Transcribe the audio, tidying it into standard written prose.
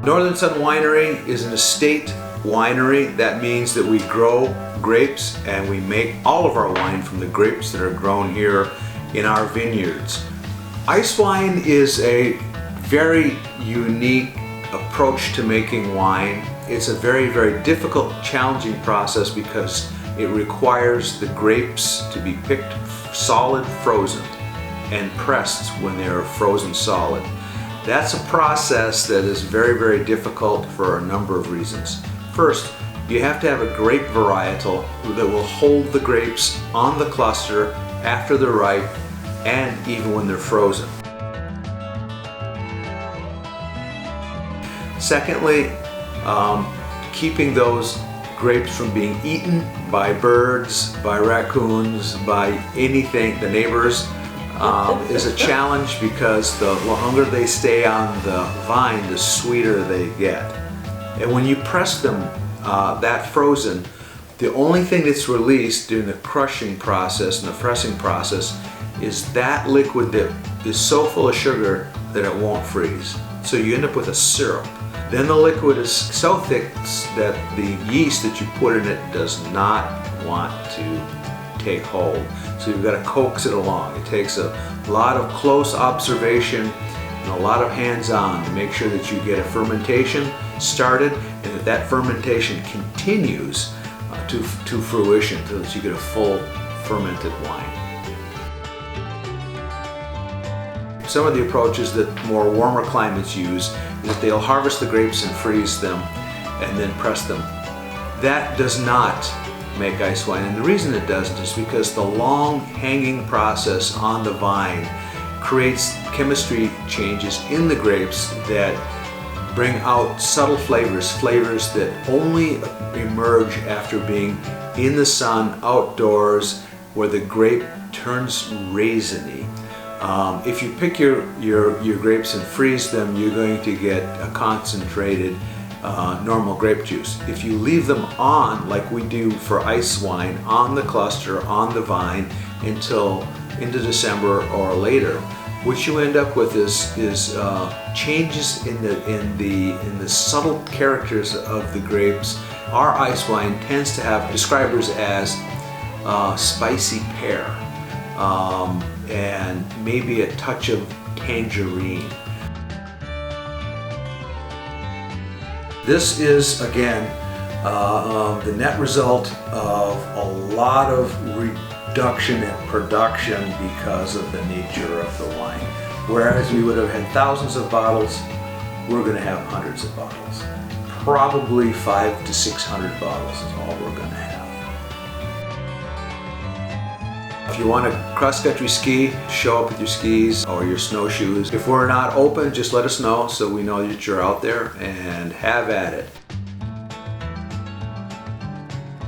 Northern Sun Winery is an estate winery. That means that we grow grapes and we make all of our wine from the grapes that are grown here in our vineyards. Ice wine is a very unique approach to making wine. It's a very, very difficult, challenging process because it requires the grapes to be picked solid frozen and pressed when they're frozen solid. That's a process that is very, very difficult for a number of reasons. First, you have to have a grape varietal that will hold the grapes on the cluster after they're ripe and even when they're frozen. Secondly, keeping those grapes from being eaten by birds, by raccoons, by anything, the neighbors, is a challenge because the longer they stay on the vine, the sweeter they get. And when you press them that frozen, the only thing that's released during the crushing process and the pressing process is that liquid that is so full of sugar that it won't freeze. So you end up with a syrup. Then the liquid is so thick that the yeast that you put in it does not want to take hold. So you've got to coax it along. It takes a lot of close observation and a lot of hands-on to make sure that you get a fermentation started and that fermentation continues to fruition so that you get a full fermented wine. Some of the approaches that more warmer climates use is that they'll harvest the grapes and freeze them and then press them. That does not make ice wine, and the reason it doesn't is because the long hanging process on the vine creates chemistry changes in the grapes that bring out subtle flavors that only emerge after being in the sun outdoors where the grape turns raisiny. If you pick your grapes and freeze them, you're going to get a concentrated normal grape juice. If you leave them on, like we do for ice wine, on the cluster, on the vine, until into December or later, what you end up with is changes in the subtle characters of the grapes. Our ice wine tends to have describers as spicy pear. And maybe a touch of tangerine. This is, again, the net result of a lot of reduction in production because of the nature of the wine. Whereas we would have had thousands of bottles, we're going to have hundreds of bottles. Probably 500 to 600 bottles is all we're going to have. If you want to cross-country ski, show up with your skis or your snowshoes. If we're not open, just let us know so we know that you're out there, and have at it.